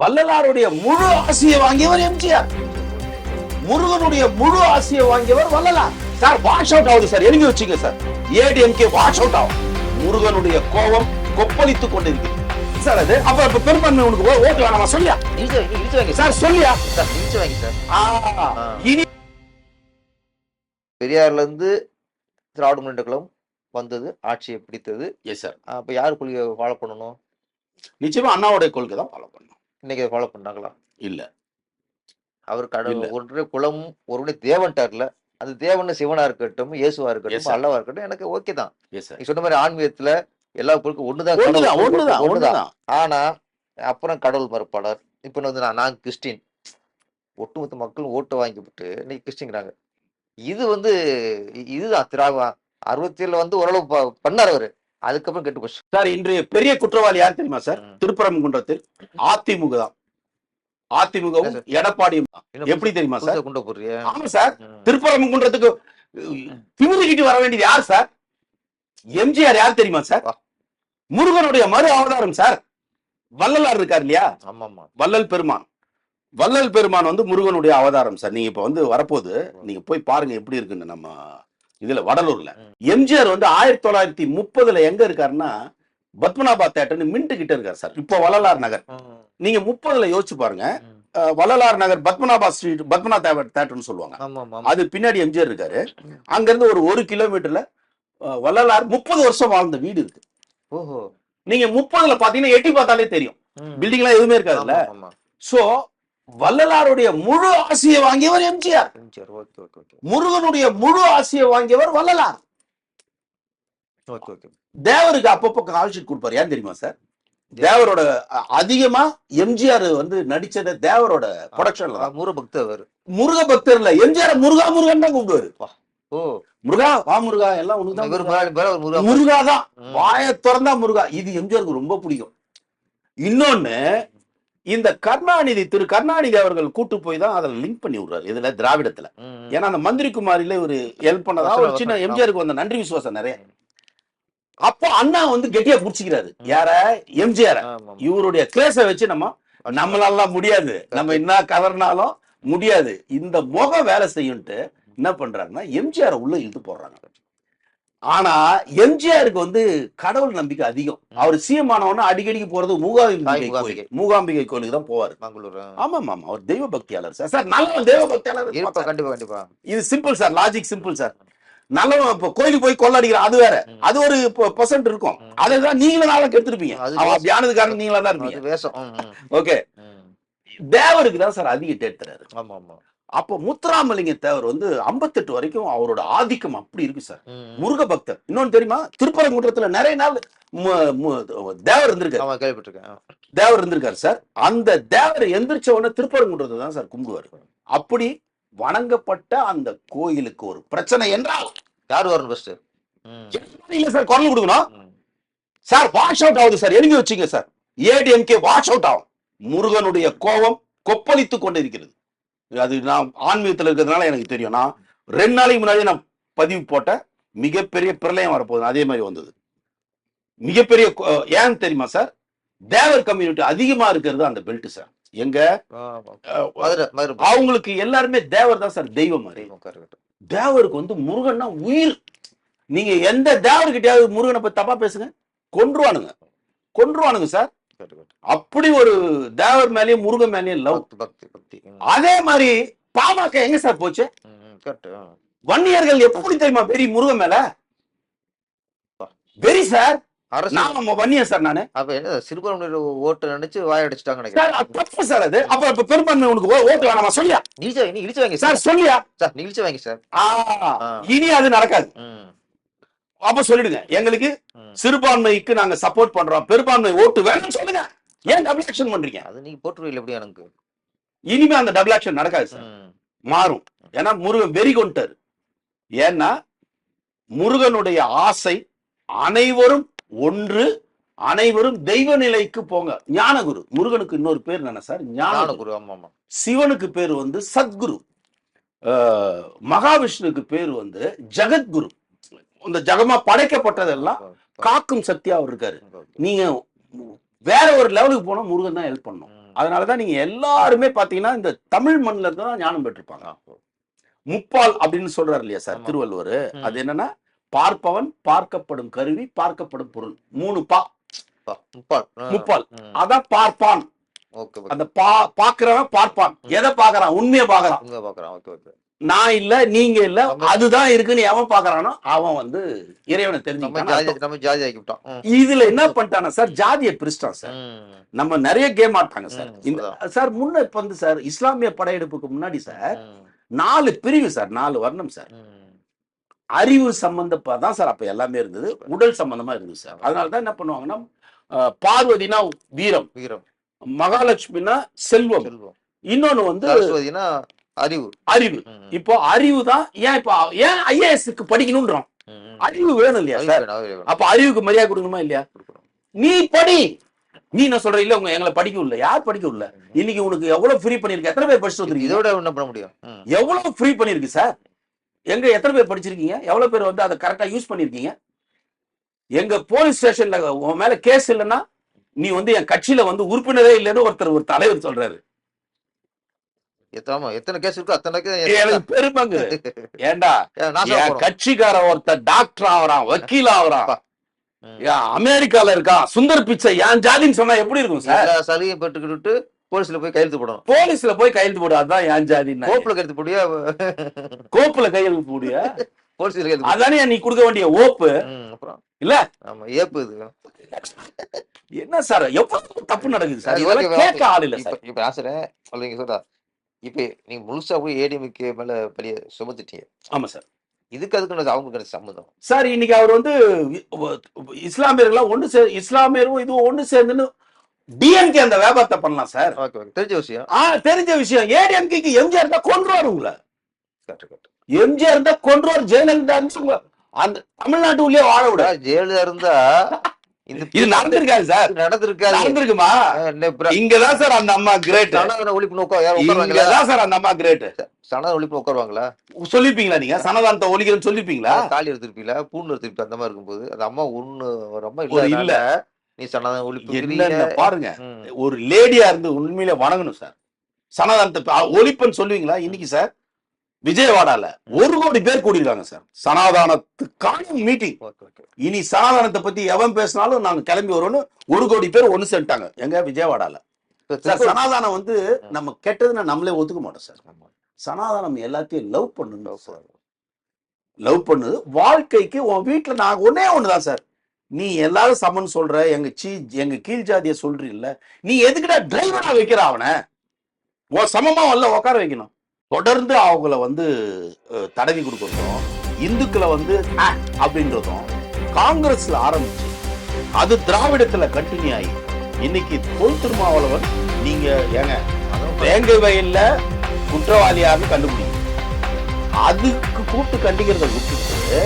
வள்ளலாருடைய முழு ஆசையை வாங்கியவர் எம்ஜிஆர். முருகனுடைய முழு ஆசையை வாங்கியவர் வள்ளலார். சார் வாஷ் அவுட் ஆகுது சார், எழுதி வச்சுங்க சார். ஏடிஎம்கே வாஷ் அவுட் ஆகும். முருகனுடைய கோபம் கொப்பளித்துக் கொண்டிருக்கிறது சார். அது அப்ப பெரும்பான்மை உனக்கு ஓட்டு வேணாமா? சொல்லியா இழுத்து வாங்க சார், சொல்லியா சார், இழுத்து வாங்க சார். இனி பெரியார்ல இருந்து திராவிட முன்னேற்ற கழகம் வந்தது, ஆட்சியை பிடித்தது. Yes sir. அப்ப யாரு கொள்கையை ஃபாலோ பண்ணணும்? நிச்சயமா அண்ணாவுடைய கொள்கை தான் ஃபாலோ பண்ணணும். இன்னைக்கு ஃபாலோ பண்ணாங்களா? இல்ல, அவர் கடவுள் ஒன்று குலம் ஒருவனே தேவன்ட்டார்ல. அந்த தேவன் சிவனா இருக்கட்டும், இயேசுவா இருக்கட்டும், அல்லவா இருக்கட்டும், எனக்கு ஓகே தான். நீ சொன்ன மாதிரி ஆன்மீகத்துல எல்லா பொருளுக்கும் ஒண்ணுதான். ஆனா அப்புறம் கடவுள் மறுப்பாளர். இப்ப வந்து நான் கிறிஸ்டின், ஒட்டுமொத்த மக்களும் ஓட்டு வாங்கிவிட்டு இன்னைக்கு கிறிஸ்டின்ங்கிறாங்க. இது வந்து இதுதான் திராவிட 67 வந்து ஓரளவு பண்ணார் அவரு. அதுக்கப்புறம் கெட்டு போச்சு சார். இன்றைய பெரிய குற்றவாளி யார் தெரியுமா சார்? திருப்பரங்குன்றத்தில் அதிமுக தான். அதிமுகவும் எடப்பாடியும் தான். எப்படி தெரியுமா சார்? குண்ட போடுறிய? ஆமா சார். திருப்பரங்குன்றத்துக்கு திமிரிக்கிட்டு வர வேண்டியது யார் சார்? எம்ஜிஆர். யார் தெரியுமா சார்? முருகனுடைய மறு அவதாரம் சார். வள்ளலார் இருக்கார் இல்லையா? ஆமா. வள்ளல் பெருமான். வள்ளல் பெருமான் வந்து முருகனுடைய அவதாரம் சார். நீங்க இப்ப வந்து வரப்போது நீங்க போய் பாருங்க எப்படி இருக்குன்னு. நம்ம இதுல வடலூர்ல எம்ஜிஆர் வந்து 1930 எங்க இருக்காருன்னா பத்மநாபா தேட்டர்னு மின்ட் கிட்ட இருக்காரு சார். இப்போ வள்ளலார் நகர். நீங்க 30 யோசிச்சு பாருங்க. வள்ளலார் நகர் பத்மநாபா ஸ்ட்ரீட், பத்மநாப தேட்டர்னு சொல்லுவாங்க. அது பின்னாடி எம்ஜிஆர் இருக்காரு. அங்க இருந்து ஒரு 1 கிலோமீட்டர்ல வள்ளலார் 30 வருஷம் வாழ்ந்த வீடு இருக்கு. ஓஹோ. நீங்க 30 பாத்தீங்கன்னா எட்டி பார்த்தாலே தெரியும். பில்டிங் எல்லாம் எதுவுமே இருக்காதுல்ல. சோ வள்ளலாருடைய முழு ஆசையை வாங்கியவர் எம்ஜிஆர். முருகனுடைய முழு ஆசையை வாங்கியவர் வள்ளலார். தேவருக்கு அப்பப்போ கால்ஷீட் கொடுப்பாரு. ஏன் தெரியுமா சார்? தேவரோட அதிகமா எம்ஜிஆர் வந்து நடிச்சத தேவரோட ப்ரொடக்ஷன்ல. முருக பக்தர்ல எம்ஜிஆர் முருகன் தான் கூப்பிடுவாரு. முருகா வா முருகா, எல்லாம் முருகா தான். வாய திறந்தா முருகா. இது எம்ஜிஆருக்கு ரொம்ப பிடிக்கும். இன்னொன்னு, இந்த கருணாநிதி, திரு கருணாநிதி அவர்கள் கூட்டு போய் தான் அதில் லிங்க் பண்ணி விடுறாரு. இதுல திராவிடத்துல. ஏன்னா அந்த மந்திரி குமாரில ஒரு ஹெல்ப் பண்ணதா ஒரு சின்ன எம்ஜிஆருக்கு வந்த நன்றி விசுவாசம் நிறைய. அப்போ அண்ணா வந்து கெட்டியா புடிச்சுக்கிறாரு. யார? எம்ஜிஆர். இவருடைய கிரேஸ வச்சு நம்மளால முடியாது, நம்ம என்ன கவர்னாலும் முடியாது, இந்த முகம் வேலை செய்யும்ட்டு என்ன பண்றாங்கன்னா எம்ஜிஆர் உள்ள இழுத்து போடுறாங்க. ஆனா எம்ஜிஆருக்கு வந்து கடவுள் நம்பிக்கை அதிகம். அவர் சிஎம் ஆனவன அடிக்கடிக்கு போறது மூகாம்பிகை கோயிலுக்கு தான் போவாரு. ஆமா. அவர் தெய்வ பக்தியாளர் சார். சார் நல்ல தெய்வ பக்தியாளர். கண்டிப்பா. இது simple sir, logic simple sir. நல்லவன் இப்ப கோயிலுக்கு போய் கொள்ளடிக்கிறான், அது வேற. அது ஒரு % இருக்கும். அதைதான் நீங்களும் நாளைக்கு எடுத்துருப்பீங்க. தியானத்துக்காரன் நீங்களா தான் இருப்பீங்க. ஓகே. தேவருக்கு தான் சார் அதிக டேட் தராரு. அப்போ முத்துராமலிங்க தேவர் வந்து 58 வரைக்கும் அவரோட ஆதிக்கம் அப்படி இருக்கு சார். முருக பக்தர். இன்னொன்னு தெரியுமா? திருப்பரங்குன்றத்துல நிறைய நாள் தேவர் இருந்திருக்காரு. தேவர் இருந்திருக்காரு சார். அந்த தேவர் எந்திரிச்ச உடனே திருப்பரங்குன்றத்தை தான் சார் கும்பிடுவாரு. அப்படி வணங்கப்பட்ட அந்த கோயிலுக்கு ஒரு பிரச்சனை என்றால் யார் வரணும்? சார் குரல் கொடுக்கணும் சார். வாஷ் அவுட் ஆகுது சார், எழுதி வச்சுங்க சார். ஏடிஎம்கே வாஷ் அவுட் ஆகும். முருகனுடைய கோபம் கொப்பளித்துக் கொண்டிருக்கிறது. அது நான் ஆன்மீகத்தில் இருக்கிறதுனால எனக்கு தெரியும். நான் 2 நாளைக்கு முன்னாடி நான் பதிவு போட்ட மிகப்பெரிய பிரளயம் வரப்போகுது. அதே மாதிரி வந்தது மிகப்பெரிய. ஏன் தெரியுமா சார்? தேவர் கம்யூனிட்டி அதிகமா இருக்கிறது அந்த பெல்ட் சார். எங்க அவங்களுக்கு எல்லாருமே தேவர் தான் சார் தெய்வம் மாதிரி. தேவருக்கு வந்து முருகன்னா உயிர். நீங்க எந்த தேவர்கிட்டயாவது முருகனை பத்தி தப்பா பேசுங்க, கொன்றுவானுங்க சார். அப்படி ஒரு தேவர் மேலேயும் முருகன் மேலேயும் லவ் பக்தி. அதே மாதிரி பாமக எங்க சார் போச்சு? வன்னியர்கள் எப்படி தெரியுமா வெறி முருகன் மேல? வெறி சார். வன்னியர் சார் நானு. சிறுபான்மையில ஓட்டு நினைச்சு வாயடிச்சுட்டாங்க சார். அது அப்ப பெரும்பான்மை உனக்கு ஓட்டு வேணாமா? சொல்லியா இழிச்சு வாங்க சார். சொல்லியா சார்? இழிச்சு வாங்க சார். இனி அது நடக்காது. அப்ப சொல்லிடுங்க, எங்களுக்கு சிறுபான்மைக்கு நாங்க சப்போர்ட் பண்றோம், பெரும்பான்மை ஓட்டு வேணும்னு சொல்லுங்க. ஏன் டபுள் ஆக்ஷன் பண்றீங்க? அது நீங்க போட்டுருவீங்க எப்படி? எனக்கு இனிமே அந்த டபுள் ஆக்ஷன் நடக்காது சார். மாறும். ஏன்னா முருகன் வெறி கொண்டாரு. ஏன்னா முருகனுடைய ஆசை அனைவரும் ஒன்று, அனைவரும் தெய்வ நிலைக்கு போங்க. ஞானகுரு. முருகனுக்கு இன்னொரு பேர் என்ன சார்? ஞானகுரு. சிவனுக்கு பேர் வந்து சத்குரு. மகாவிஷ்ணுக்கு பேர் வந்து ஜெகத்குரு. இந்த ஜகமா படைக்கப்பட்டதெல்லாம் காக்கும் சக்தியா அவர் இருக்காரு. நீங்க வேற ஒரு லெவலுக்கு போனா முருகன் தான் ஹெல்ப் பண்ணும். அதனாலதான் நீங்க எல்லாருமே பாத்தீங்கன்னா இந்த தமிழ் மண்ணில இருந்து தான் ஞானம் பெற்றிருப்பாங்க. முப்பால் அப்படின்னு சொல்றாரு இல்லையா சார் திருவள்ளுவர், அது என்னன்னா பார்ப்பவன், பார்க்கப்படும் கருவி, பார்க்கப்படும் பொருள், 3 பா. முப்பால் அதான் பார்ப்பான். அந்த பாக்குறவன் பார்ப்பான், எதை பாக்குறான், உண்மையை பாக்குறான். நான் இல்ல, நீங்க இல்ல, அதுதான் இருக்குன்னு எவன் பாக்குறானோ அவன் வந்து இறைவனை தெரிஞ்சுக்கிட்டான். இதுல என்ன பண்ணிட்டானா சார், ஜாதியை பிரிச்சிட்டான் சார். நம்ம நிறைய கேம் ஆட்டாங்க சார். இந்த சார் முன்ன இப்ப வந்து சார் இஸ்லாமிய படையெடுப்புக்கு முன்னாடி சார் 4 பிரிவு சார், 4 வர்ணம் சார். அறிவு சம்பந்தப்பதான் சார் அப்ப எல்லாமே இருந்தது, உடல் சம்பந்தமா இருந்தது சார். அதனாலதான் என்ன பண்ணுவாங்கன்னா, பார்வதினா வீரம், மகாலட்சுமினா செல்வம், இன்னொன்னு வந்து அறிவு. இப்போ அறிவு தான். ஏன் ஐஏஎஸ்க்கு படிக்கணும்ன்றோம், அறிவு வேணும் இல்லையா சார்? அப்ப அறிவுக்கு மரியாதை கொடுக்கணுமா இல்லையா? நீ படி, நீ என்ன சொல்ற, இல்ல உங்க எங்களை படிக்க இல்ல, யார் படிக்க இல்ல? இன்னைக்கு உனக்கு எவ்வளவு ஃப்ரீ பண்ணிருக்கு, எத்தனை பேர் படிச்சுட்டு வந்துருக்கீங்க? இதோட என்ன பண்ண முடியும்? எவ்வளவு ஃப்ரீ பண்ணிருக்கு சார்? எங்க எத்தனை பேர் படிச்சிருக்கீங்க? எவ்வளவு பேர் வந்து அதை கரெக்டா யூஸ் பண்ணிருக்கீங்க? எங்க போலீஸ் ஸ்டேஷன்ல உன் மேல கேஸ் இல்லைன்னா நீ வந்து என் கட்சியில வந்து உறுப்பினரே இல்லைன்னு ஒரு தலைவர் சொல்றாரு. எத்தனை கேஸ் இருக்கோ அத்தனை பெருமைங்க. ஏண்டா கட்சிக்கார ஒருத்தர் டாக்டர் ஆவறான், வக்கீல் ஆவறான், அமெரிக்கால இருக்கான், சுந்தர் பிச்சை என் ஜாதின்னு சொன்னா எப்படி இருக்கும் சார்? சலுகை பெற்றுக்கிட்டு போலீஸ்ல போய் கையெழுத்து போடணும். போலீஸ்ல போய் கையெழுத்து போடு, அதான் என் ஜாதி. கோப்புல கையெழுத்து போடியா, கோப்புல கையெழுத்து போடியா, போலீஸ்ல அதானே நீ கொடுக்க வேண்டிய ஓப்பு இல்ல? ஆமா, ஏப்பு. இது என்ன சார், எவ்வளவு தப்பு நடக்குது சார், இதெல்லாம் கேட்க ஆள் இல்ல சார். இப்ப ஆசரேன் சொல்றீங்க சொல்றா, இப்ப நீங்க முழுசா போய் ஏடிஎம்கே மேல பழிய சுமத்திட்டீங்க. ஆமா சார். இதுக்கு அதுக்கு அவங்களுக்கு சம்மதம் சார். இன்னைக்கு அவர் வந்து இஸ்லாமியர்கள்லாம் இஸ்லாமியரும் இதுவும் ஒண்ணு சேர்ந்துன்னு டிஎம்கே அந்த வியாபாரத்தை பண்ணலாம் சார். தெரிஞ்ச விஷயம். தெரிஞ்ச விஷயம். ஏடிஎம்கேக்கு எம்ஜிஆர் தான் கொன்றுவார் உங்களை. எம்ஜிஆர் தான் கொன்றுவார். ஜெயலலிதா அந்த தமிழ்நாட்டு உள்ளே வாழ விட. ஜெயலலிதா இருந்தா இது நடந்திருக்காது சார். நடந்திருக்குமா? இங்கதான் சார் அந்த அம்மா கிரேட். ஒழிப்பு சார் அந்த அம்மா கிரேட். சனத ஒழிப்பு உட்காருவாங்களா சொல்லிப்பீங்களா? நீங்க சனதானத்தை ஒழிக்கிறேன்னு சொல்லிப்பீங்களா? காலி எடுத்திருப்பீங்களா, பூண்டு எடுத்திருப்பீங்க, அந்த மாதிரி இருக்கும்போது அந்த அம்மா ஒண்ணு ரொம்ப இல்ல. நீ சனதம் ஒழிப்பு என்ன பாருங்க, ஒரு லேடியா இருந்து உண்மையில வணங்கணும் சார். சனாதனத்தை ஒழிப்புன்னு சொல்லுவீங்களா? இன்னைக்கு சார் விஜயவாடால 1 கோடி பேர் கூடியிருக்காங்க சார் சனாதானத்துக்கான மீட்டிங். இனி சனாதானத்தை பத்தி எவன் பேசினாலும் நாங்க கிளம்பி வரோம்னு 1 கோடி பேர் ஒண்ணு சேர்ந்துட்டாங்க எங்க விஜயவாடால. சனாதானம் வந்து நம்ம கெட்டதுன்னா நம்மளே ஒத்துக்க மாட்டோம் சார். சனாதானம் எல்லாத்தையும் லவ் பண்ணுது. வாழ்க்கைக்கு உன் வீட்டுல நான் ஒன்னே ஒண்ணுதான் சார். நீ எல்லாரும் சமன் சொல்ற, எங்க கீழ் ஜாதிய சொல்றீல்ல, நீ எதுக்குடா டிரைவரா வைக்கிற? அவனை சமமா வரல உட்கார வைக்கணும். தொடர்ந்து அவங்கள வந்து தடவி கொடுக்கறதும், இந்துக்களை வந்து அப்படின்றதும் காங்கிரஸ்ல ஆரம்பிச்சு அது திராவிடத்துல கண்டினியூ ஆகி இன்னைக்கு தொல் திருமாவளவன் நீங்க ஏங்க வேங்க வயல்ல குற்றவாளியான்னு கண்டுபிடிங்க. அதுக்கு கூப்பிட்டு கண்டிக்கிறத விட்டுட்டு